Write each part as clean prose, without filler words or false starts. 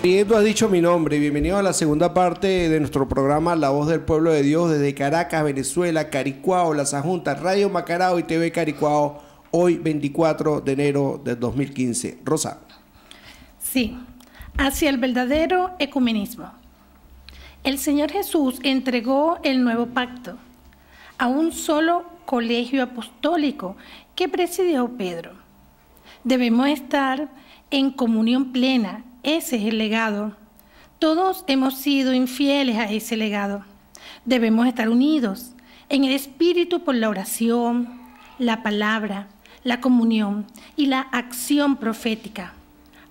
Bien, tú has dicho mi nombre. Bienvenido a la segunda parte de nuestro programa La Voz del Pueblo de Dios desde Caracas, Venezuela, Caricuao, Las Ajuntas, Radio Macarao y TV Caricuao, hoy 24 de enero del 2015. Rosa. Sí, hacia el verdadero ecumenismo. El Señor Jesús entregó el nuevo pacto a un solo colegio apostólico que presidió Pedro. Debemos estar en comunión plena. Ese es el legado. Todos hemos sido infieles a ese legado. Debemos estar unidos en el espíritu por la oración, la palabra, la comunión y la acción profética,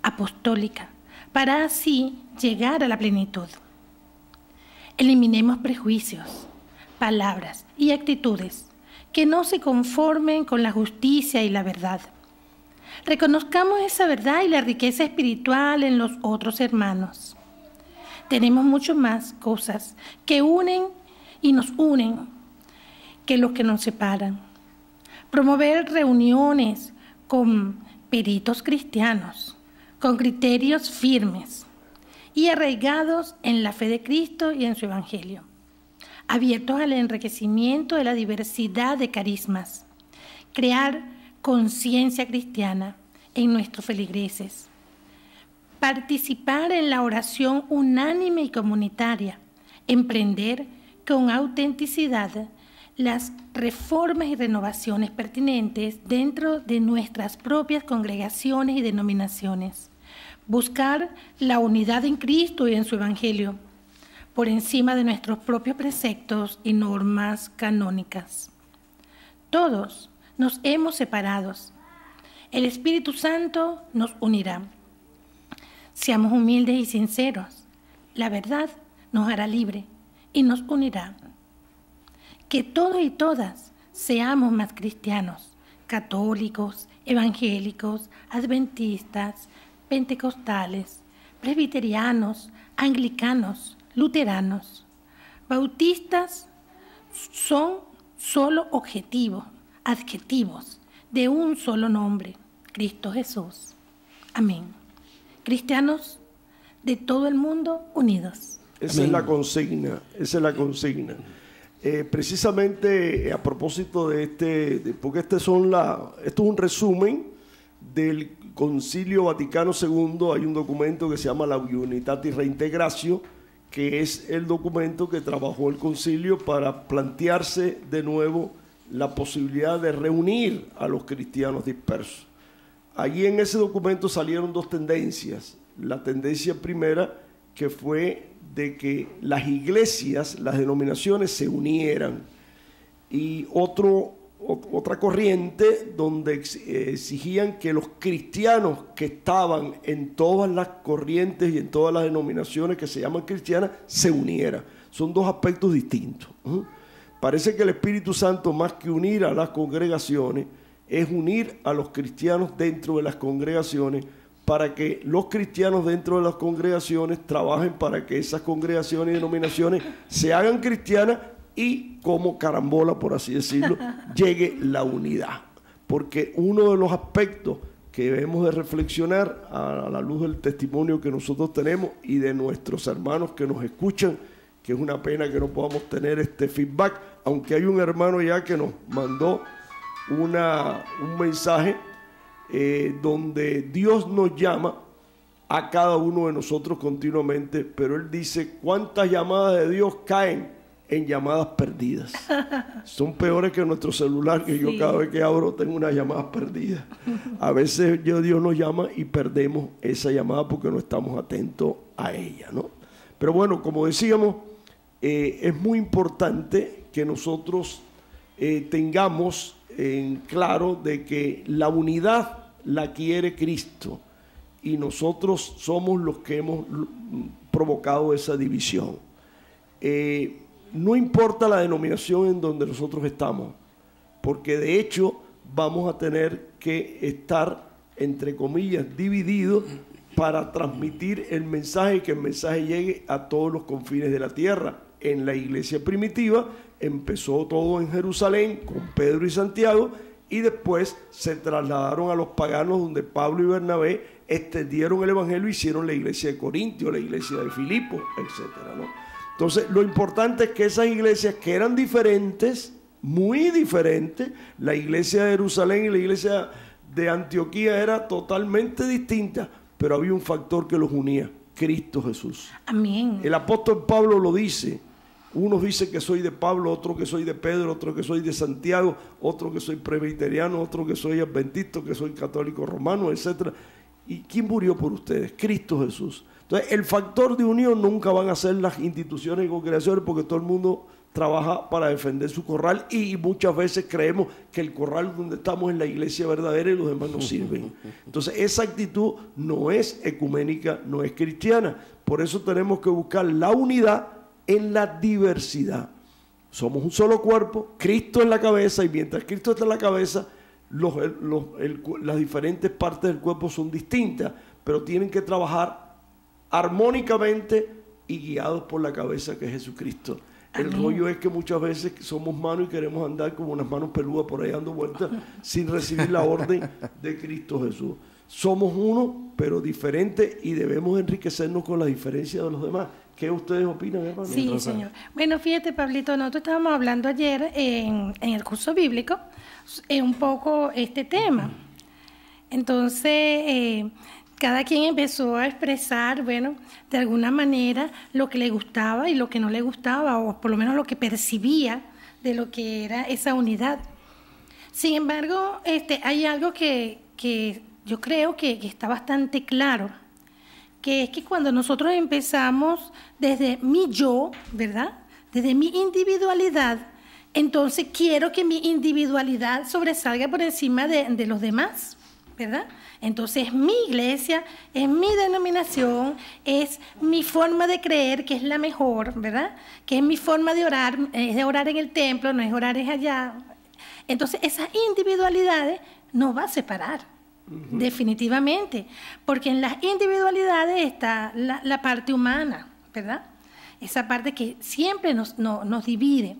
apostólica, para así llegar a la plenitud. Eliminemos prejuicios, palabras y actitudes que no se conformen con la justicia y la verdad. Reconozcamos esa verdad y la riqueza espiritual en los otros hermanos. Tenemos mucho más cosas que unen y nos unen que los que nos separan. Promover reuniones con peritos cristianos, con criterios firmes y arraigados en la fe de Cristo y en su Evangelio, abiertos al enriquecimiento de la diversidad de carismas, crear conciencia cristiana en nuestros feligreses, participar en la oración unánime y comunitaria, emprender con autenticidad las reformas y renovaciones pertinentes dentro de nuestras propias congregaciones y denominaciones, buscar la unidad en Cristo y en su Evangelio, por encima de nuestros propios preceptos y normas canónicas. Todos nos hemos separado. El Espíritu Santo nos unirá. Seamos humildes y sinceros. La verdad nos hará libre y nos unirá. Que todos y todas seamos más cristianos, católicos, evangélicos, adventistas, pentecostales, presbiterianos, anglicanos, luteranos, bautistas, son solo adjetivos de un solo nombre, Cristo Jesús. Amén. Cristianos de todo el mundo unidos. Esa es la consigna, esa es la consigna. Precisamente a propósito de porque esto es un resumen del Concilio Vaticano II. Hay un documento que se llama la Unitatis Reintegratio, que es el documento que trabajó el concilio para plantearse de nuevo la posibilidad de reunir a los cristianos dispersos. Allí en ese documento salieron dos tendencias. La tendencia primera, que fue de que las iglesias, las denominaciones se unieran, y otra corriente donde exigían que los cristianos que estaban en todas las corrientes y en todas las denominaciones que se llaman cristianas se unieran. Son dos aspectos distintos. Parece que el Espíritu Santo, más que unir a las congregaciones, es unir a los cristianos dentro de las congregaciones, para que los cristianos dentro de las congregaciones trabajen para que esas congregaciones y denominaciones se hagan cristianas y, como carambola, por así decirlo, llegue la unidad. Porque uno de los aspectos que debemos de reflexionar a la luz del testimonio que nosotros tenemos y de nuestros hermanos que nos escuchan, que es una pena que no podamos tener este feedback, aunque hay un hermano ya que nos mandó un mensaje donde Dios nos llama a cada uno de nosotros continuamente, pero él dice: ¿cuántas llamadas de Dios caen en llamadas perdidas? Son peores que nuestro celular, que sí. Yo cada vez que abro tengo unas llamadas perdidas. A veces Dios nos llama y perdemos esa llamada porque no estamos atentos a ella, ¿no? Pero bueno, como decíamos, es muy importante que nosotros tengamos en claro de que la unidad la quiere Cristo y nosotros somos los que hemos provocado esa división. No importa la denominación en donde nosotros estamos, porque de hecho vamos a tener que estar, entre comillas, divididos para transmitir el mensaje y que el mensaje llegue a todos los confines de la tierra. En la iglesia primitiva empezó todo en Jerusalén con Pedro y Santiago, y después se trasladaron a los paganos, donde Pablo y Bernabé extendieron el evangelio, hicieron la iglesia de Corintio, la iglesia de Filipo, etcétera, ¿no? Entonces, lo importante es que esas iglesias que eran diferentes, muy diferentes, la iglesia de Jerusalén y la iglesia de Antioquía era totalmente distinta, pero había un factor que los unía: Cristo Jesús. Amén. El apóstol Pablo lo dice. Unos dicen que soy de Pablo, otro que soy de Pedro, otro que soy de Santiago, otro que soy presbiteriano, otro que soy adventista, que soy católico romano, etc. ¿Y quién murió por ustedes? Cristo Jesús. Entonces, el factor de unión nunca van a ser las instituciones y congregaciones, porque todo el mundo trabaja para defender su corral, y muchas veces creemos que el corral donde estamos es la iglesia verdadera y los demás nos sirven. Entonces, esa actitud no es ecuménica, no es cristiana. Por eso tenemos que buscar la unidad en la diversidad. Somos un solo cuerpo, Cristo es la cabeza, y mientras Cristo está en la cabeza, las diferentes partes del cuerpo son distintas, pero tienen que trabajar armónicamente y guiados por la cabeza, que es Jesucristo. El rollo es que muchas veces somos manos y queremos andar como unas manos peludas por ahí dando vueltas sin recibir la orden de Cristo Jesús. Somos uno, pero diferentes, y debemos enriquecernos con la diferencia de los demás. ¿Qué ustedes opinan, hermano? Sí, señor. Bueno, fíjate, Pablito, nosotros estábamos hablando ayer en el curso bíblico un poco este tema. Entonces, cada quien empezó a expresar, bueno, de alguna manera lo que le gustaba y lo que no le gustaba, o por lo menos lo que percibía de lo que era esa unidad. Sin embargo, hay algo que yo creo que está bastante claro, que es que cuando nosotros empezamos desde mi yo, ¿verdad?, desde mi individualidad, entonces quiero que mi individualidad sobresalga por encima de los demás, ¿verdad? Entonces mi iglesia, es mi denominación, es mi forma de creer que es la mejor, ¿verdad? Que es mi forma de orar, es de orar en el templo, no es orar es allá. Entonces esas individualidades nos va a separar. Definitivamente, porque en las individualidades está la parte humana, ¿verdad? Esa parte que siempre nos divide.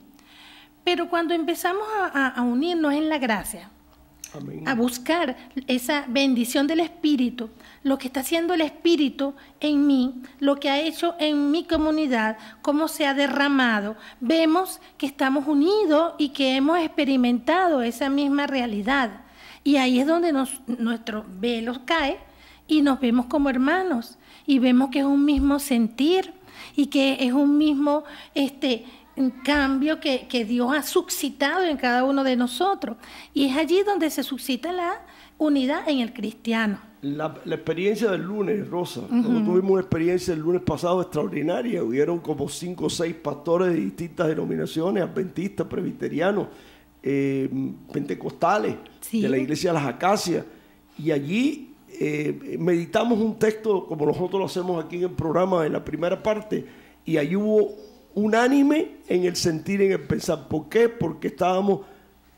Pero cuando empezamos a unirnos en la gracia, amén, a buscar esa bendición del Espíritu, lo que está haciendo el Espíritu en mí, lo que ha hecho en mi comunidad, cómo se ha derramado, vemos que estamos unidos y que hemos experimentado esa misma realidad. Y ahí es donde nuestro velo cae y nos vemos como hermanos, y vemos que es un mismo sentir y que es un mismo cambio que Dios ha suscitado en cada uno de nosotros. Y es allí donde se suscita la unidad en el cristiano. La experiencia del lunes, Rosa, nosotros tuvimos una experiencia el lunes pasado extraordinaria. Hubieron como 5 o 6 pastores de distintas denominaciones, adventistas, presbiterianos, pentecostales, sí, de la iglesia de las Acacias, y allí meditamos un texto como nosotros lo hacemos aquí en el programa en la primera parte, y allí hubo unánime en el sentir, en el pensar. ¿Por qué? Porque estábamos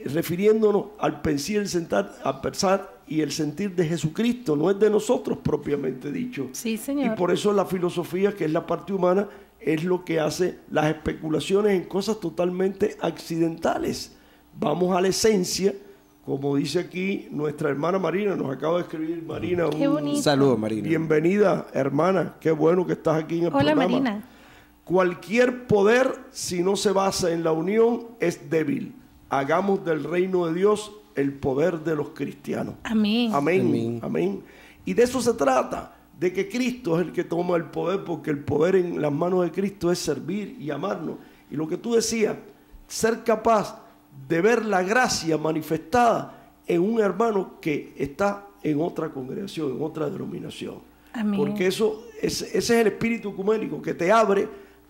refiriéndonos al pensar, al pensar y el sentir de Jesucristo, no es de nosotros propiamente dicho. Sí, señor. Y por eso la filosofía, que es la parte humana, es lo que hace las especulaciones en cosas totalmente accidentales. Vamos a la esencia, como dice aquí nuestra hermana Marina, nos acaba de escribir Marina. Qué bonito. Saludos, Marina. Bienvenida, hermana, qué bueno que estás aquí en el programa. Hola, Marina. Cualquier poder, si no se basa en la unión, es débil. Hagamos del reino de Dios el poder de los cristianos. Amén. Amén. Amén. Amén. Y de eso se trata, de que Cristo es el que toma el poder, porque el poder en las manos de Cristo es servir y amarnos. Y lo que tú decías, ser capaz de ver la gracia manifestada en un hermano que está en otra congregación, en otra denominación. Amén. Porque ese es el espíritu ecuménico que te abre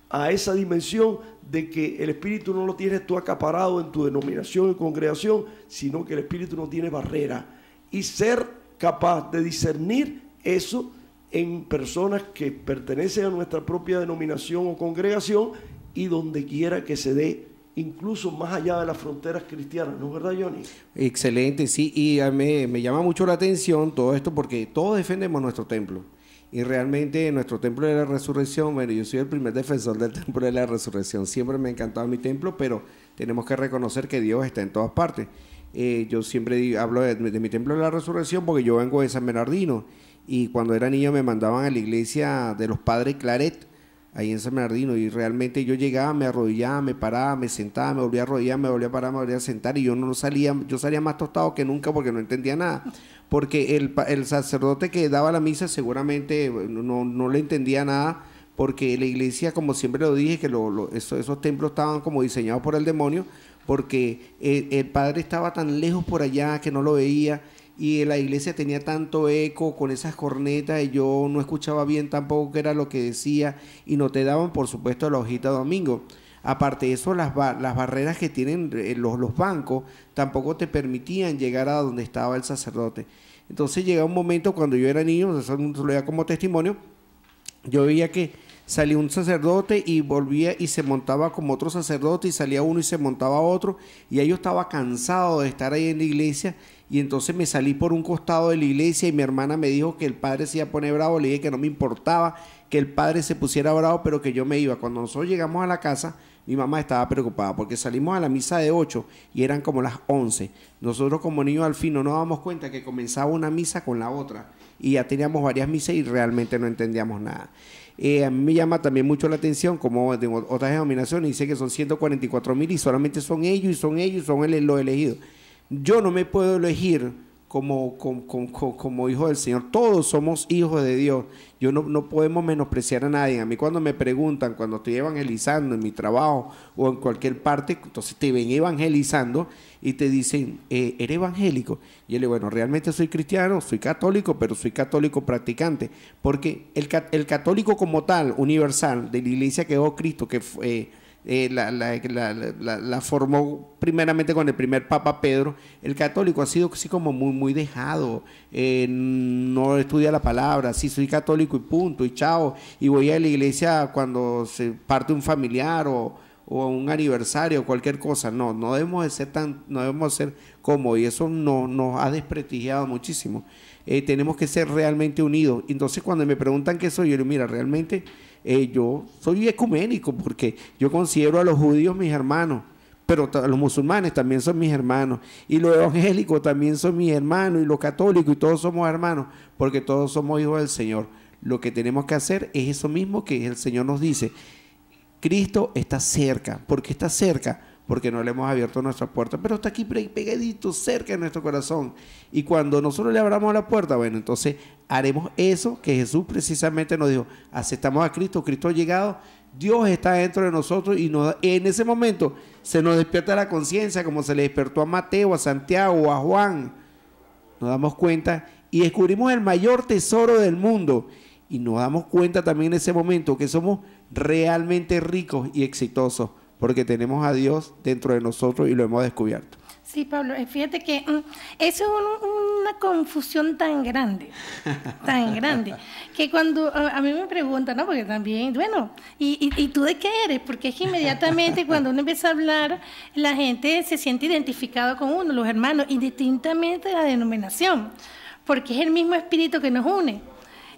a esa dimensión de que el espíritu no lo tienes tú acaparado en tu denominación y congregación, sino que el espíritu no tiene barrera. Y ser capaz de discernir eso en personas que pertenecen a nuestra propia denominación o congregación y donde quiera que se dé, incluso más allá de las fronteras cristianas, ¿no es verdad, Johnny? Excelente, sí, y me llama mucho la atención todo esto porque todos defendemos nuestro templo. Y realmente nuestro templo de la resurrección, bueno, yo soy el primer defensor del templo de la resurrección. Siempre me ha encantado mi templo, pero tenemos que reconocer que Dios está en todas partes. Yo siempre hablo de mi templo de la resurrección porque yo vengo de San Bernardino. y cuando era niño me mandaban a la iglesia de los padres Claret, ahí en San Bernardino, y realmente yo llegaba, me arrodillaba, me paraba, me sentaba, me volvía a arrodillar, me volvía a parar, me volvía a sentar, y yo no salía, yo salía más tostado que nunca porque no entendía nada, porque el sacerdote que daba la misa seguramente no le entendía nada, porque la iglesia, como siempre lo dije, que esos templos estaban como diseñados por el demonio, porque el padre estaba tan lejos por allá que no lo veía, y la iglesia tenía tanto eco con esas cornetas y yo no escuchaba bien tampoco qué era lo que decía, y no te daban, por supuesto, la hojita de domingo. Aparte de eso, las barreras que tienen los bancos tampoco te permitían llegar a donde estaba el sacerdote. Entonces llega un momento cuando yo era niño, eso lo veía como testimonio, yo veía que salía un sacerdote y volvía y se montaba como otro sacerdote, y salía uno y se montaba otro, y ya yo estaba cansado de estar ahí en la iglesia, y entonces me salí por un costado de la iglesia y mi hermana me dijo que el padre se iba a poner bravo. Le dije que no me importaba que el padre se pusiera bravo, pero que yo me iba. Cuando nosotros llegamos a la casa, mi mamá estaba preocupada porque salimos a la misa de 8 y eran como las 11. Nosotros como niños al fin no nos dábamos cuenta que comenzaba una misa con la otra, y ya teníamos varias misas y realmente no entendíamos nada. A mí me llama también mucho la atención, como de otras denominaciones, dice que son 144,000 y solamente son ellos, y son los elegidos. Yo no me puedo elegir como hijo del Señor. Todos somos hijos de Dios. Yo no podemos menospreciar a nadie. A mí cuando me preguntan, cuando estoy evangelizando en mi trabajo o en cualquier parte, entonces te ven evangelizando y te dicen, ¿eres evangélico? Y yo le digo, bueno, realmente soy cristiano, soy católico, pero soy católico practicante. Porque el católico como tal, universal, de la iglesia que dejó Cristo, que fue... la formó primeramente con el primer Papa Pedro. El católico ha sido así como muy dejado, no estudia la palabra, sí, soy católico y punto, y chao, y voy a la iglesia cuando se parte un familiar o un aniversario o cualquier cosa. No debemos de ser como, y eso nos ha desprestigiado muchísimo. Tenemos que ser realmente unidos. Entonces cuando me preguntan qué soy, yo digo, mira, realmente yo soy ecuménico, porque yo considero a los judíos mis hermanos, pero los musulmanes también son mis hermanos, y los evangélicos también son mis hermanos, y los católicos, y todos somos hermanos, porque todos somos hijos del Señor. Lo que tenemos que hacer es eso mismo que el Señor nos dice: Cristo está cerca. ¿Por qué está cerca? Porque no le hemos abierto nuestra puerta, pero está aquí pegadito, cerca de nuestro corazón. Y cuando nosotros le abramos la puerta, bueno, entonces haremos eso que Jesús precisamente nos dijo: aceptamos a Cristo, Cristo ha llegado, Dios está dentro de nosotros, y en ese momento se nos despierta la conciencia, como se le despertó a Mateo, a Santiago, a Juan. Nos damos cuenta y descubrimos el mayor tesoro del mundo, y nos damos cuenta también en ese momento que somos realmente ricos y exitosos, porque tenemos a Dios dentro de nosotros y lo hemos descubierto. Sí, Pablo, fíjate que eso es una confusión tan grande, que cuando a mí me preguntan, ¿no? Porque también, bueno, ¿y tú de qué eres? Porque es que inmediatamente cuando uno empieza a hablar, la gente se siente identificado con uno, los hermanos, indistintamente de la denominación, porque es el mismo espíritu que nos une.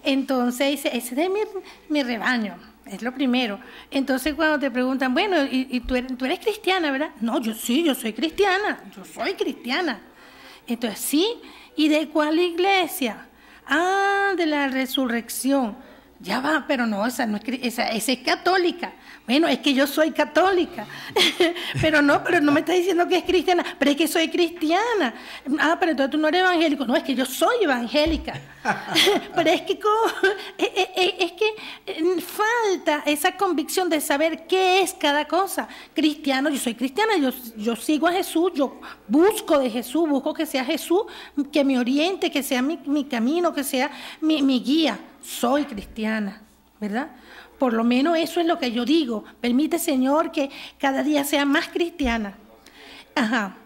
Entonces, ese es mi rebaño. Es lo primero. Entonces cuando te preguntan, bueno, ¿y tú eres cristiana, verdad? No, yo soy cristiana, Entonces, sí, ¿y de cuál iglesia? Ah, de la resurrección. Ya va, pero no, esa es católica. Bueno, es que yo soy católica. pero no me estás diciendo que es cristiana. Pero es que soy cristiana. Ah, pero entonces tú no eres evangélico. No, es que yo soy evangélica. pero es que falta esa convicción de saber qué es cada cosa. Cristiano, yo soy cristiana, yo sigo a Jesús, yo busco de Jesús, busco que sea Jesús, que me oriente, que sea mi camino, que sea mi guía. Soy cristiana, ¿verdad? Por lo menos eso es lo que yo digo. Permite, Señor, que cada día sea más cristiana. Ajá.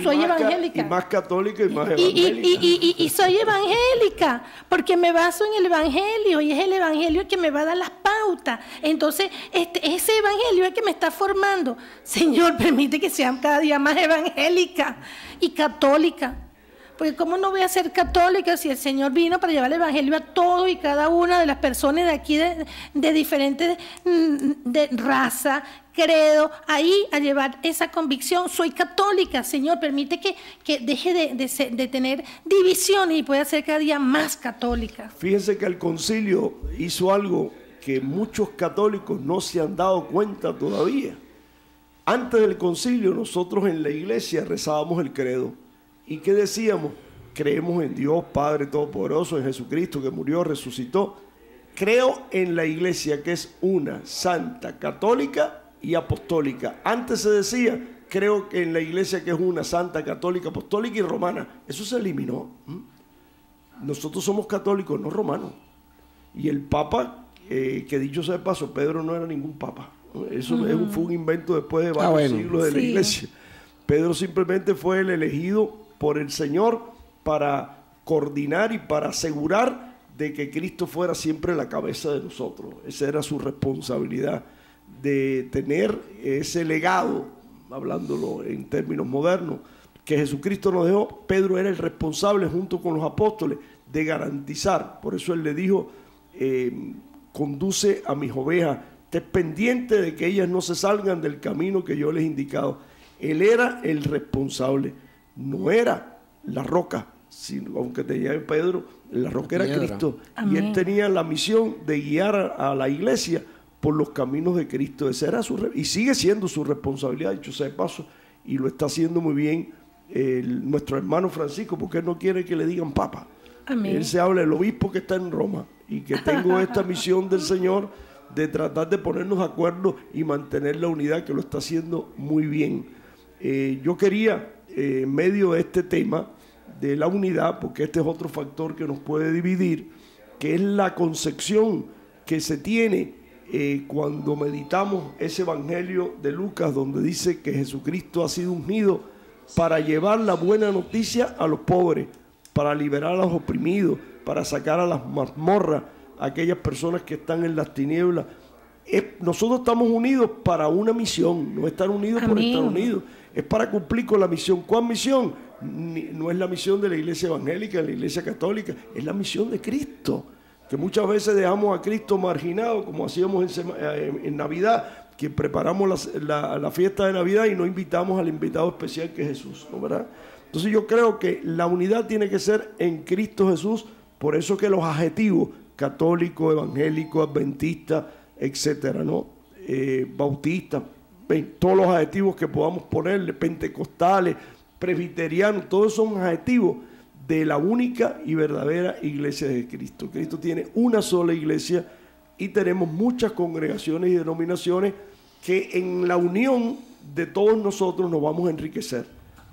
Soy evangélica. Y más católica y más evangélica. Y soy evangélica, porque me baso en el evangelio, y es el evangelio que me va a dar las pautas. Entonces, ese evangelio es el que me está formando. Señor, permite que sean cada día más evangélica y católica. Porque ¿cómo no voy a ser católica si el Señor vino para llevar el evangelio a todo y cada una de las personas de aquí de diferentes de raza, credo, ahí a llevar esa convicción? Soy católica, Señor, permite que deje de tener divisiones y pueda ser cada día más católica. Fíjense que el concilio hizo algo que muchos católicos no se han dado cuenta todavía. Antes del concilio nosotros en la iglesia rezábamos el credo. ¿Y qué decíamos? Creemos en Dios Padre Todopoderoso, en Jesucristo que murió, resucitó. Creo en la iglesia que es una, santa, católica y apostólica. Antes se decía, creo que en la iglesia que es una, santa, católica, apostólica y romana. Eso se eliminó. Nosotros somos católicos, no romanos. Y el Papa, que dicho sea de paso, Pedro no era ningún Papa. Eso fue un invento después de varios siglos de la iglesia. Pedro simplemente fue el elegido por el Señor para coordinar y para asegurar de que Cristo fuera siempre la cabeza de nosotros. Esa era su responsabilidad, de tener ese legado, hablándolo en términos modernos, que Jesucristo nos dejó. Pedro era el responsable junto con los apóstoles de garantizar. Por eso él le dijo, conduce a mis ovejas, esté pendiente de que ellas no se salgan del camino que yo les he indicado. Él era el responsable, no era la roca, sino, aunque tenía Pedro, la roca era Cristo. Amén. Y él tenía la misión de guiar a la iglesia por los caminos de Cristo. Esa era y sigue siendo su responsabilidad, dicho sea de paso, y lo está haciendo muy bien nuestro hermano Francisco, porque él no quiere que le digan papa. Amén. Él se habla del obispo que está en Roma y que tengo esta misión del Señor de tratar de ponernos de acuerdo y mantener la unidad, que lo está haciendo muy bien. Yo quería, en medio de este tema de la unidad, porque este es otro factor que nos puede dividir, que es la concepción que se tiene cuando meditamos ese evangelio de Lucas, donde dice que Jesucristo ha sido ungido para llevar la buena noticia a los pobres, para liberar a los oprimidos, para sacar a las mazmorras a aquellas personas que están en las tinieblas. Nosotros estamos unidos para una misión, no estar unidos por estar unidos, es para cumplir con la misión. ¿Cuál misión? No es la misión de la iglesia evangélica, de la iglesia católica, es la misión de Cristo, que muchas veces dejamos a Cristo marginado, como hacíamos en Navidad, que preparamos la fiesta de Navidad y no invitamos al invitado especial que es Jesús, ¿no, verdad? Entonces yo creo que la unidad tiene que ser en Cristo Jesús. Por eso que los adjetivos católico, evangélico, adventista, etcétera, ¿no? Bautista, todos los adjetivos que podamos ponerle, pentecostales, presbiterianos, todos son adjetivos de la única y verdadera iglesia de Cristo. Cristo tiene una sola iglesia y tenemos muchas congregaciones y denominaciones que en la unión de todos nosotros nos vamos a enriquecer,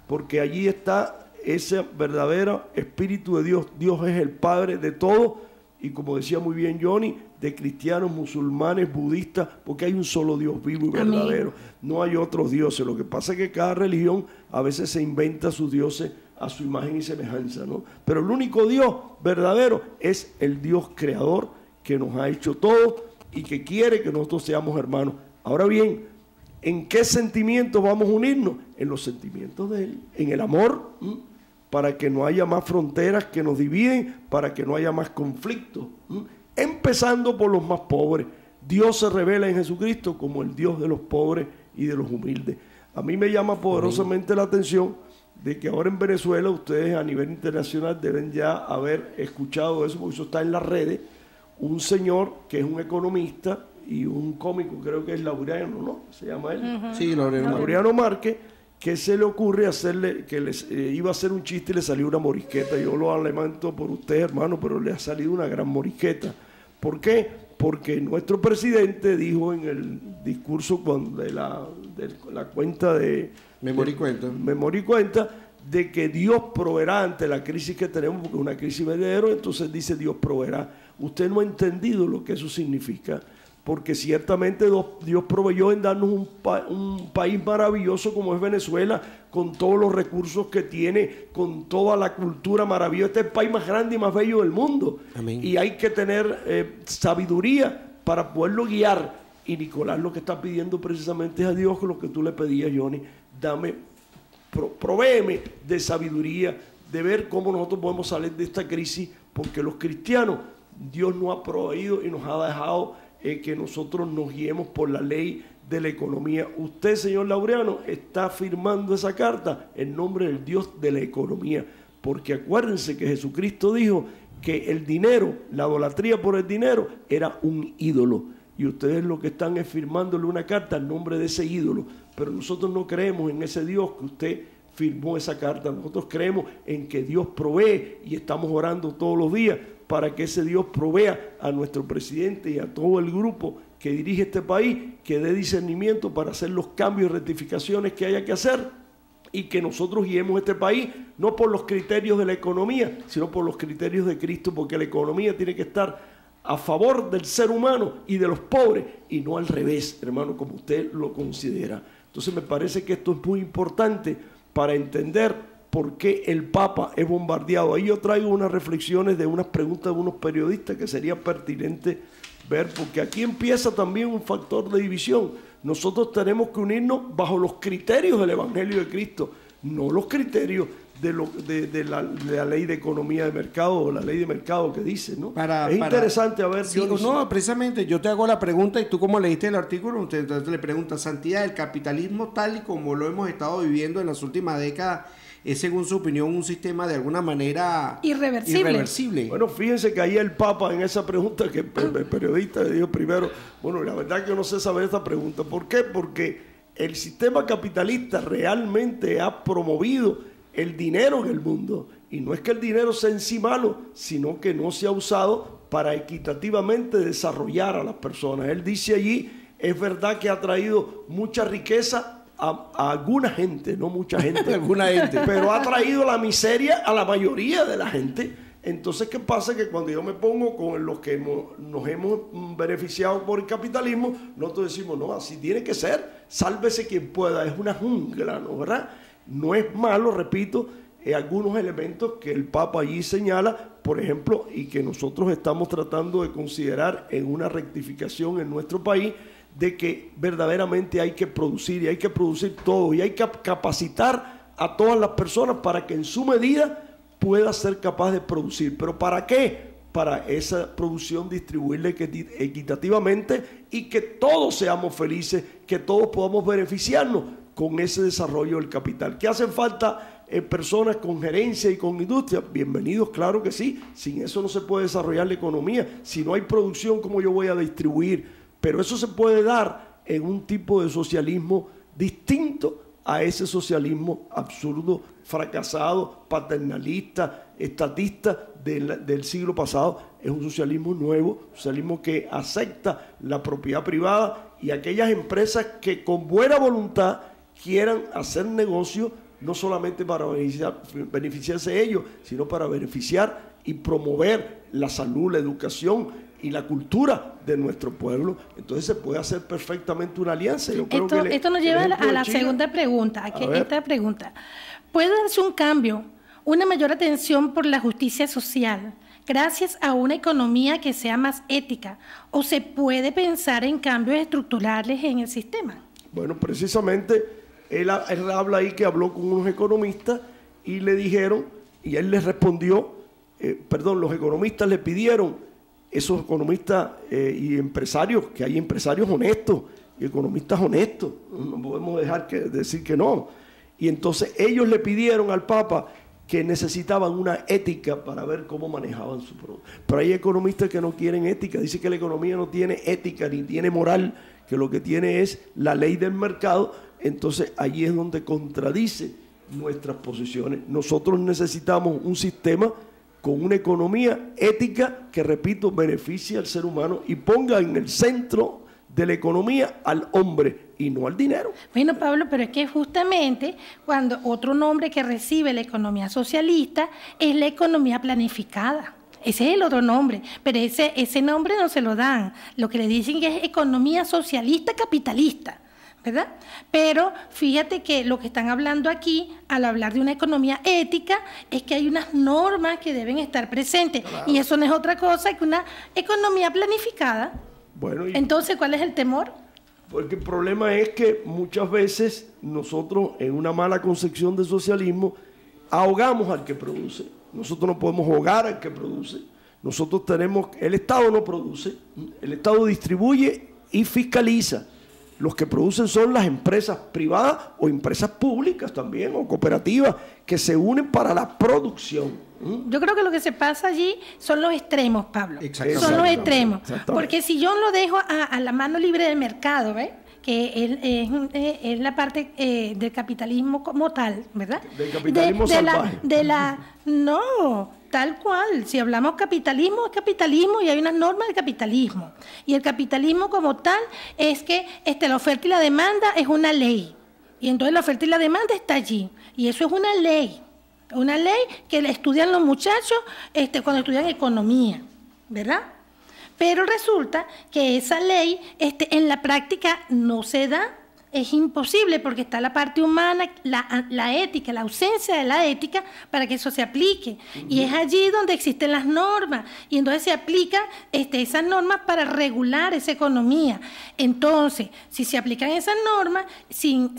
porque allí está ese verdadero Espíritu de Dios. Dios es el Padre de todos, y como decía muy bien Johnny, de cristianos, musulmanes, budistas, porque hay un solo Dios vivo y verdadero. Amén. No hay otros dioses. Lo que pasa es que cada religión a veces se inventa sus dioses a su imagen y semejanza, ¿no? Pero el único Dios verdadero es el Dios creador, que nos ha hecho todo y que quiere que nosotros seamos hermanos. Ahora bien, ¿en qué sentimientos vamos a unirnos? En los sentimientos de Él, en el amor, para que no haya más fronteras que nos dividen, para que no haya más conflictos, empezando por los más pobres. Dios se revela en Jesucristo como el Dios de los pobres y de los humildes. A mí me llama poderosamente la atención de que ahora en Venezuela, ustedes a nivel internacional deben ya haber escuchado eso, porque eso está en las redes. Un señor que es un economista y un cómico, creo que es Laureano, ¿no? ¿Se llama él? Sí, Laureano Márquez, que se le ocurre hacerle, que iba a hacer un chiste y le salió una morisqueta. Yo lo lamento por usted, hermano, pero le ha salido una gran morisqueta. ¿Por qué? Porque nuestro presidente dijo en el discurso de la cuenta de Memoria y Cuenta, de que Dios proveerá ante la crisis que tenemos, porque es una crisis verdadera. Entonces dice Dios proveerá. Usted no ha entendido lo que eso significa, porque ciertamente Dios proveyó en darnos un país maravilloso como es Venezuela, con todos los recursos que tiene, con toda la cultura maravillosa. Este es el país más grande y más bello del mundo. Amén. Y hay que tener sabiduría para poderlo guiar. Y Nicolás lo que está pidiendo precisamente es a Dios lo que tú le pedías, Johnny. Provéeme de sabiduría, de ver cómo nosotros podemos salir de esta crisis, porque los cristianos, Dios nos ha proveído y nos ha dejado que nosotros nos guiemos por la ley de la economía. Usted, señor Laureano, está firmando esa carta en nombre del Dios de la economía, porque acuérdense que Jesucristo dijo que el dinero, la idolatría por el dinero, era un ídolo. Y ustedes lo que están es firmándole una carta en nombre de ese ídolo. Pero nosotros no creemos en ese Dios que usted firmó esa carta. Nosotros creemos en que Dios provee y estamos orando todos los días para que ese Dios provea a nuestro presidente y a todo el grupo que dirige este país, que dé discernimiento para hacer los cambios y rectificaciones que haya que hacer, y que nosotros guiemos este país no por los criterios de la economía, sino por los criterios de Cristo, porque la economía tiene que estar a favor del ser humano y de los pobres, y no al revés, hermano, como usted lo considera. Entonces me parece que esto es muy importante para entender por qué el Papa es bombardeado. Ahí yo traigo unas reflexiones de unas preguntas de unos periodistas que sería pertinente ver, porque aquí empieza también un factor de división. Nosotros tenemos que unirnos bajo los criterios del Evangelio de Cristo, no los criterios de la ley de economía de mercado o la ley de mercado que dice, ¿no? Interesante, a ver. Sí, no, precisamente, yo te hago la pregunta y tú, como leíste el artículo, entonces le preguntas: santidad, el capitalismo tal y como lo hemos estado viviendo en las últimas décadas, ¿es, según su opinión, un sistema de alguna manera irreversible? Bueno, fíjense que ahí el Papa, en esa pregunta que el periodista le dijo primero, bueno, la verdad que yo no sé saber esta pregunta. ¿Por qué? Porque el sistema capitalista realmente ha promovido el dinero en el mundo. Y no es que el dinero sea en sí malo, sino que no se ha usado para equitativamente desarrollar a las personas. Él dice allí, es verdad que ha traído mucha riqueza a alguna gente, no mucha gente, alguna gente, pero ha traído la miseria a la mayoría de la gente. Entonces, ¿qué pasa? Que cuando yo me pongo con los que nos hemos beneficiado por el capitalismo, nosotros decimos, no, así tiene que ser, sálvese quien pueda, es una jungla, ¿no? ¿Verdad? No es malo, repito, algunos elementos que el Papa allí señala, por ejemplo, y que nosotros estamos tratando de considerar en una rectificación en nuestro país, de que verdaderamente hay que producir, y hay que producir todo, y hay que capacitar a todas las personas para que en su medida pueda ser capaz de producir. ¿Pero para qué? Para esa producción distribuirla equitativamente y que todos seamos felices, que todos podamos beneficiarnos con ese desarrollo del capital. ¿Qué hacen falta personas con gerencia y con industria? Bienvenidos, claro que sí. Sin eso no se puede desarrollar la economía. Si no hay producción, ¿cómo yo voy a distribuir? Pero eso se puede dar en un tipo de socialismo distinto a ese socialismo absurdo, fracasado, paternalista, estatista del siglo pasado. Es un socialismo nuevo, un socialismo que acepta la propiedad privada y aquellas empresas que con buena voluntad quieran hacer negocio, no solamente para beneficiarse ellos, sino para beneficiar y promover la salud, la educación y la cultura de nuestro pueblo. Entonces se puede hacer perfectamente una alianza. Yo creo esto nos lleva a la segunda pregunta. Esta pregunta: ¿puede darse un cambio, una mayor atención por la justicia social gracias a una economía que sea más ética, o se puede pensar en cambios estructurales en el sistema? Bueno, precisamente él habla ahí que habló con unos economistas y le dijeron, y él les respondió, los economistas le pidieron, esos economistas y empresarios, que hay empresarios honestos y economistas honestos, no podemos dejar decir que no. Y entonces ellos le pidieron al Papa que necesitaban una ética para ver cómo manejaban su producto. Pero hay economistas que no quieren ética, dicen que la economía no tiene ética ni tiene moral, que lo que tiene es la ley del mercado. Entonces allí es donde contradice nuestras posiciones. Nosotros necesitamos un sistema con una economía ética que, repito, beneficie al ser humano y ponga en el centro de la economía al hombre y no al dinero. Bueno, Pablo, pero es que justamente cuando otro nombre que recibe la economía socialista es la economía planificada. Ese es el otro nombre, pero ese nombre no se lo dan. Lo que le dicen que es economía socialista capitalista, ¿verdad? Pero fíjate que lo que están hablando aquí, al hablar de una economía ética, es que hay unas normas que deben estar presentes. Claro. Y eso no es otra cosa que una economía planificada. Bueno, entonces, ¿cuál es el temor? Porque el problema es que muchas veces nosotros, en una mala concepción del socialismo, ahogamos al que produce. Nosotros no podemos ahogar al que produce. Nosotros tenemos, el Estado no produce, el Estado distribuye y fiscaliza. Los que producen son las empresas privadas o empresas públicas también, o cooperativas, que se unen para la producción. Yo creo que lo que se pasa allí son los extremos, Pablo. Son los extremos. Porque si yo lo dejo a la mano libre del mercado, ¿ves? Que es la parte del capitalismo como tal, ¿verdad? Del capitalismo salvaje. No, tal cual. Si hablamos capitalismo, es capitalismo y hay unas normas de capitalismo. Y el capitalismo como tal es que la oferta y la demanda es una ley. Y entonces la oferta y la demanda está allí. Y eso es una ley. Una ley que la estudian los muchachos cuando estudian economía, ¿verdad? Pero resulta que esa ley en la práctica no se da, es imposible porque está la parte humana, la ética, la ausencia de la ética para que eso se aplique. Y es allí donde existen las normas y entonces se aplican esas normas para regular esa economía. Entonces, si se aplican esas normas, sin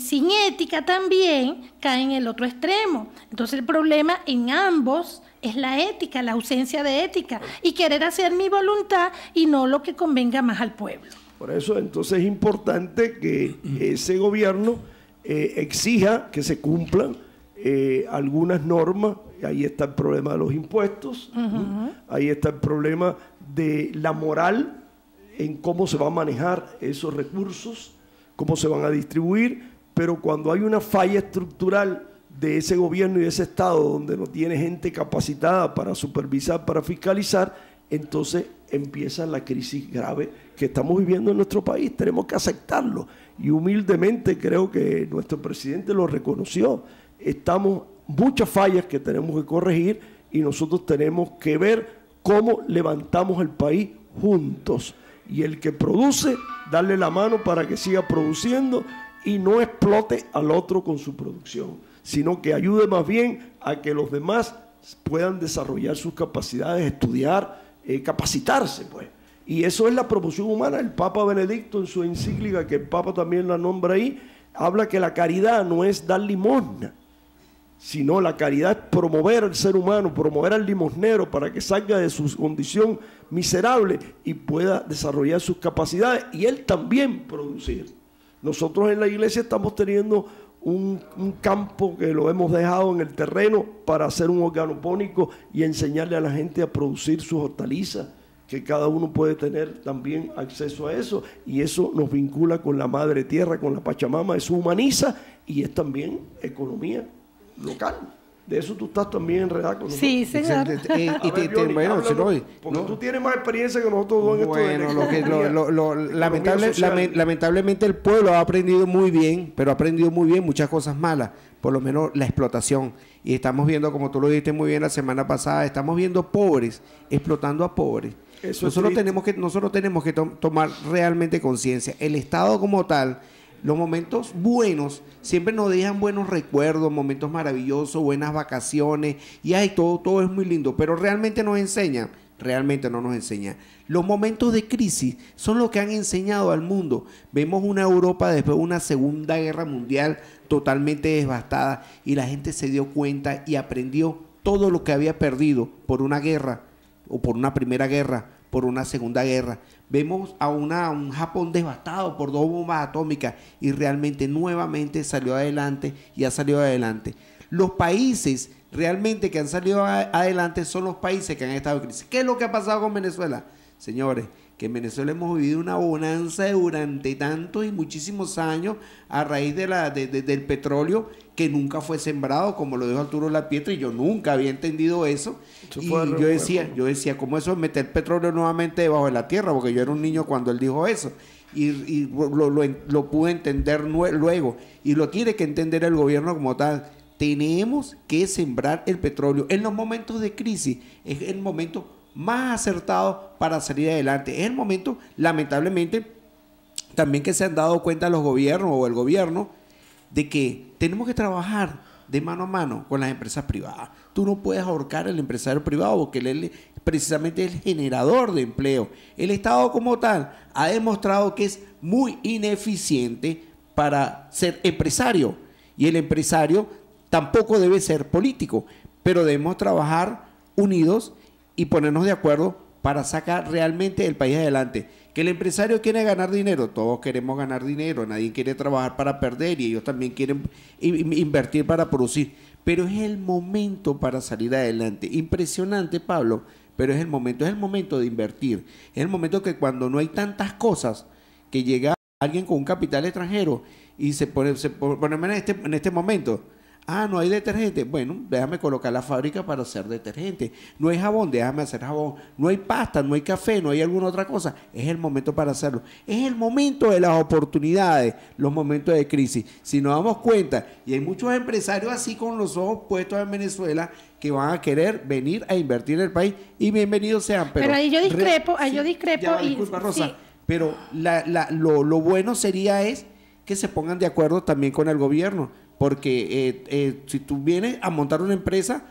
ética también cae en el otro extremo. Entonces el problema en ambos es la ética, la ausencia de ética y querer hacer mi voluntad y no lo que convenga más al pueblo. Por eso entonces es importante que ese gobierno exija que se cumplan algunas normas. Ahí está el problema de los impuestos, ahí está el problema de la moral en cómo se va a manejar esos recursos, cómo se van a distribuir, pero cuando hay una falla estructural de ese gobierno y de ese Estado donde no tiene gente capacitada para supervisar, para fiscalizar, entonces empieza la crisis grave que estamos viviendo en nuestro país. Tenemos que aceptarlo y humildemente creo que nuestro presidente lo reconoció. Estamos muchas fallas que tenemos que corregir y nosotros tenemos que ver cómo levantamos el país juntos. Y el que produce, darle la mano para que siga produciendo y no explote al otro con su producción, sino que ayude más bien a que los demás puedan desarrollar sus capacidades, estudiar, capacitarse, pues. Y eso es la promoción humana. El Papa Benedicto, en su encíclica, que el Papa también la nombra ahí, habla que la caridad no es dar limosna, sino la caridad es promover al ser humano, promover al limosnero para que salga de su condición miserable y pueda desarrollar sus capacidades y él también producir. Nosotros en la iglesia estamos teniendo un campo que lo hemos dejado en el terreno para hacer un organopónico y enseñarle a la gente a producir sus hortalizas, que cada uno puede tener también acceso a eso, y eso nos vincula con la madre tierra, con la Pachamama, eso humaniza y es también economía local. De eso tú estás también enredado con nosotros. Sí, señor. Porque tú tienes más experiencia que nosotros dos en esto. Lamentablemente el pueblo ha aprendido muy bien, pero ha aprendido muy bien muchas cosas malas, por lo menos la explotación. Y estamos viendo, como tú lo dijiste muy bien la semana pasada, estamos viendo pobres explotando a pobres. Nosotros tenemos que tomar realmente conciencia. El Estado como tal, los momentos buenos siempre nos dejan buenos recuerdos, momentos maravillosos, buenas vacaciones, y todo es muy lindo, pero realmente no nos enseñan. Los momentos de crisis son los que han enseñado al mundo. Vemos una Europa después de una Segunda Guerra Mundial totalmente devastada y la gente se dio cuenta y aprendió todo lo que había perdido por una guerra o por una primera guerra, por una segunda guerra. Vemos a un Japón devastado por 2 bombas atómicas y realmente nuevamente salió adelante y ha salido adelante. Los países realmente que han salido adelante son los países que han estado en crisis. ¿Qué es lo que ha pasado con Venezuela? Señores, que en Venezuela hemos vivido una bonanza durante tantos y muchísimos años a raíz del petróleo que nunca fue sembrado, como lo dijo Arturo Lapietra, y yo nunca había entendido eso. Y yo decía, ¿cómo eso es meter petróleo nuevamente debajo de la tierra? Porque yo era un niño cuando él dijo eso. Y lo pude entender luego. Y lo tiene que entender el gobierno como tal. Tenemos que sembrar el petróleo. En los momentos de crisis es el momento más acertado para salir adelante. Es el momento, lamentablemente, también que se han dado cuenta los gobiernos o el gobierno de que tenemos que trabajar de mano a mano con las empresas privadas. Tú no puedes ahorcar al empresario privado porque él precisamente es el generador de empleo. El Estado como tal ha demostrado que es muy ineficiente para ser empresario, y el empresario tampoco debe ser político, pero debemos trabajar unidos y ponernos de acuerdo para sacar realmente el país adelante. Que el empresario quiere ganar dinero, todos queremos ganar dinero, nadie quiere trabajar para perder y ellos también quieren invertir para producir, pero es el momento para salir adelante. Impresionante, Pablo, pero es el momento de invertir, es el momento que cuando no hay tantas cosas, que llega alguien con un capital extranjero y se pone en este momento, no hay detergente, bueno, déjame colocar la fábrica para hacer detergente. No hay jabón, déjame hacer jabón. No hay pasta, no hay café, no hay alguna otra cosa. Es el momento para hacerlo. Es el momento de las oportunidades, los momentos de crisis. Si nos damos cuenta, y hay muchos empresarios así con los ojos puestos en Venezuela que van a querer venir a invertir en el país y bienvenidos sean. Pero ahí yo discrepo, Ya, disculpa, Rosa, sí. Pero lo bueno sería es que se pongan de acuerdo también con el gobierno. Porque si tú vienes a montar una empresa,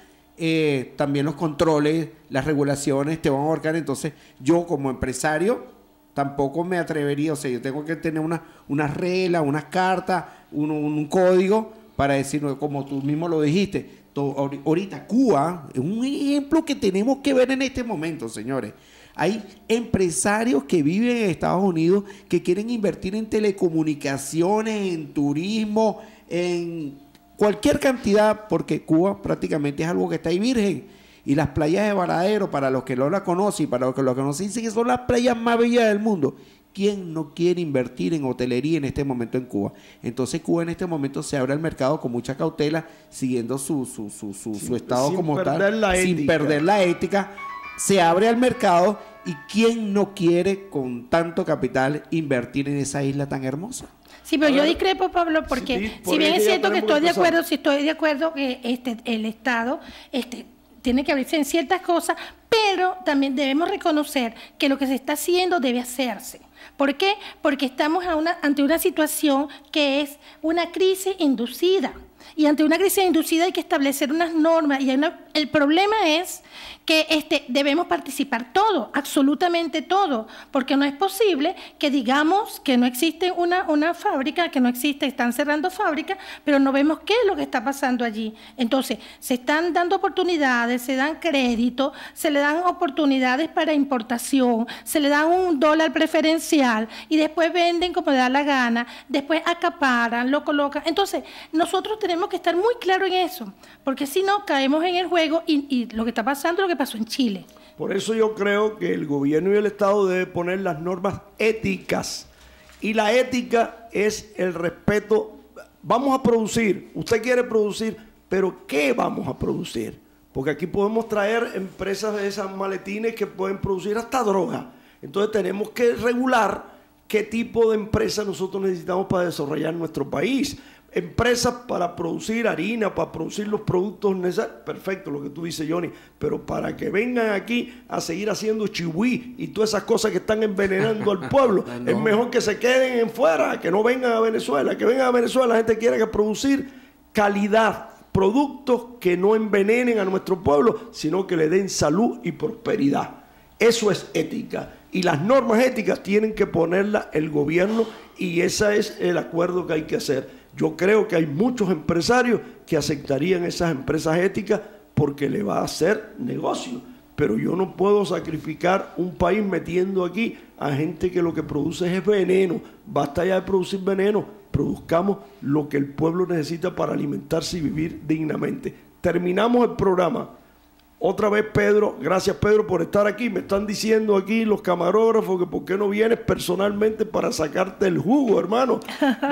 también los controles, las regulaciones te van a abarcar. Entonces, yo como empresario tampoco me atrevería, o sea, yo tengo que tener unas reglas, unas cartas, un código para decir, como tú mismo lo dijiste. Ahorita Cuba es un ejemplo que tenemos que ver en este momento, señores. Hay empresarios que viven en Estados Unidos que quieren invertir en telecomunicaciones, en turismo, en cualquier cantidad, porque Cuba prácticamente es algo que está ahí virgen. Y las playas de Varadero, para los que no la conocen y para los que lo conocen, dicen que son las playas más bellas del mundo. ¿Quién no quiere invertir en hotelería en este momento en Cuba? Entonces Cuba en este momento se abre al mercado con mucha cautela, siguiendo su estado como tal, sin perder la ética. Se abre al mercado y ¿quién no quiere con tanto capital invertir en esa isla tan hermosa? Sí, pero yo discrepo, Pablo, porque si bien es cierto que estoy de acuerdo que el Estado tiene que abrirse en ciertas cosas, pero también debemos reconocer que lo que se está haciendo debe hacerse. ¿Por qué? Porque estamos ante una situación que es una crisis inducida. Y ante una crisis inducida hay que establecer unas normas. Y el problema es que debemos participar todos, absolutamente todos, porque no es posible que digamos que no existe una fábrica, que no existe, están cerrando fábricas, pero no vemos qué es lo que está pasando allí. Entonces, se están dando oportunidades, se dan créditos, se le dan oportunidades para importación, se le dan un dólar preferencial y después venden como le da la gana, después acaparan, lo colocan. Entonces, nosotros tenemos que estar muy claros en eso, porque si no, caemos en el juego y lo que está pasando es lo que pasó en Chile. Por eso yo creo que el gobierno y el Estado deben poner las normas éticas. Y la ética es el respeto. Vamos a producir, usted quiere producir, pero ¿qué vamos a producir? Porque aquí podemos traer empresas de esas maletines que pueden producir hasta droga. Entonces tenemos que regular qué tipo de empresa nosotros necesitamos para desarrollar nuestro país. Empresas para producir harina, para producir los productos necesarios, perfecto lo que tú dices, Johnny, pero para que vengan aquí a seguir haciendo chihui y todas esas cosas que están envenenando al pueblo, no. Es mejor que se queden en fuera, que no vengan a Venezuela. Que vengan a Venezuela, la gente quiere que producir calidad, productos que no envenenen a nuestro pueblo, sino que le den salud y prosperidad. Eso es ética. Y las normas éticas tienen que ponerlas el gobierno y ese es el acuerdo que hay que hacer. Yo creo que hay muchos empresarios que aceptarían esas empresas éticas porque le va a hacer negocio. Pero yo no puedo sacrificar un país metiendo aquí a gente que lo que produce es veneno. Basta ya de producir veneno. Produzcamos lo que el pueblo necesita para alimentarse y vivir dignamente. Terminamos el programa. Otra vez, Pedro, gracias Pedro por estar aquí. Me están diciendo aquí los camarógrafos que por qué no vienes personalmente para sacarte el jugo, hermano.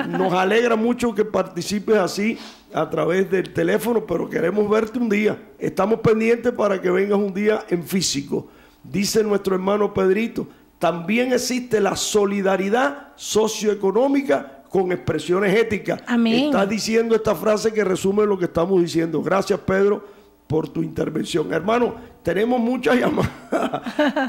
Nos alegra mucho que participes así a través del teléfono, pero queremos verte un día. Estamos pendientes para que vengas un día en físico. Dice nuestro hermano Pedrito, también existe la solidaridad socioeconómica con expresiones éticas. Amén. Está diciendo esta frase que resume lo que estamos diciendo. Gracias, Pedro, por tu intervención. Hermano, tenemos muchas llamadas,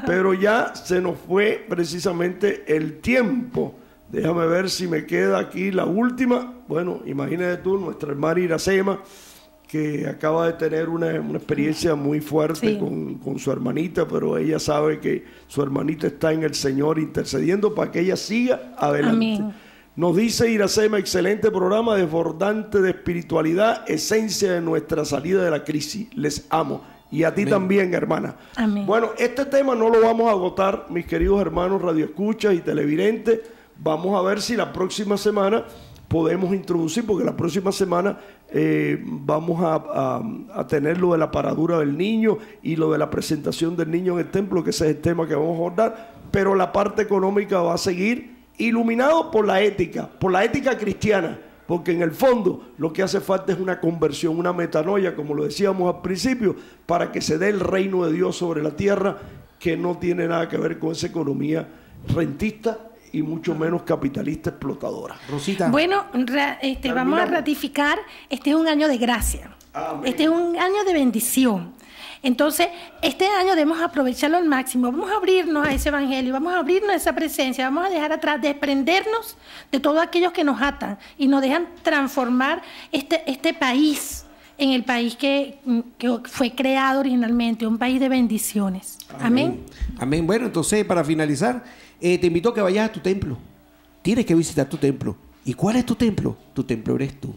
pero ya se nos fue precisamente el tiempo. Déjame ver si me queda aquí la última. Bueno, imagínate tú, nuestra hermana Iracema, que acaba de tener una experiencia muy fuerte con su hermanita, pero ella sabe que su hermanita está en el Señor intercediendo para que ella siga adelante. Amén. Nos dice Iracema, excelente programa, desbordante de espiritualidad, esencia de nuestra salida de la crisis. Les amo. Y a ti también, hermana. Amén. Bueno, este tema no lo vamos a agotar, mis queridos hermanos radioescuchas y televidentes. Vamos a ver si la próxima semana podemos introducir, porque la próxima semana vamos a tener lo de la paradura del niño y lo de la presentación del niño en el templo, que ese es el tema que vamos a abordar. Pero la parte económica va a seguir iluminado por la ética cristiana. Porque en el fondo lo que hace falta es una conversión, una metanoia, como lo decíamos al principio, para que se dé el reino de Dios sobre la tierra, que no tiene nada que ver con esa economía rentista y mucho menos capitalista explotadora. Rosita. Bueno, vamos a ratificar, este es un año de gracia. Amén. Este es un año de bendición. Entonces, este año debemos aprovecharlo al máximo. Vamos a abrirnos a ese evangelio, vamos a abrirnos a esa presencia, vamos a dejar atrás, desprendernos de todos aquellos que nos atan y nos dejan transformar este país en el país que fue creado originalmente, un país de bendiciones. Amén. Amén. Bueno, entonces, para finalizar, te invito a que vayas a tu templo. Tienes que visitar tu templo. ¿Y cuál es tu templo? Tu templo eres tú.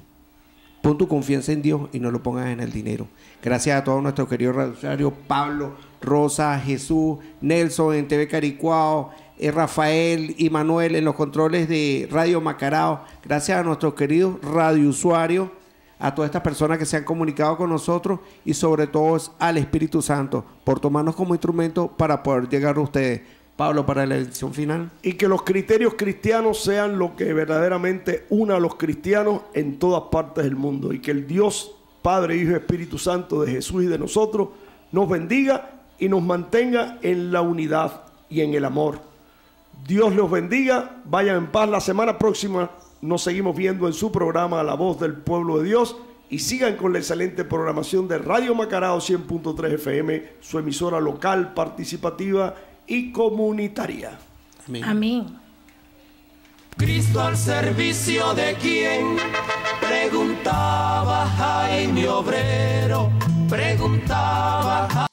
Pon tu confianza en Dios y no lo pongas en el dinero. Gracias a todos nuestros queridos radioescuchas, Pablo, Rosa, Jesús, Nelson en TV Caricuao, Rafael y Manuel en los controles de Radio Macarao. Gracias a nuestros queridos radiousuarios, a todas estas personas que se han comunicado con nosotros y sobre todo al Espíritu Santo por tomarnos como instrumento para poder llegar a ustedes. Pablo, para la edición final. Y que los criterios cristianos sean lo que verdaderamente una a los cristianos en todas partes del mundo. Y que el Dios, Padre, Hijo y Espíritu Santo de Jesús y de nosotros, nos bendiga y nos mantenga en la unidad y en el amor. Dios los bendiga. Vayan en paz. La semana próxima nos seguimos viendo en su programa La Voz del Pueblo de Dios. Y sigan con la excelente programación de Radio Macarao 100.3 FM, su emisora local, participativa y comunitaria. Amén. Amén. Cristo al servicio de quién, preguntaba Jaime Obrero, preguntaba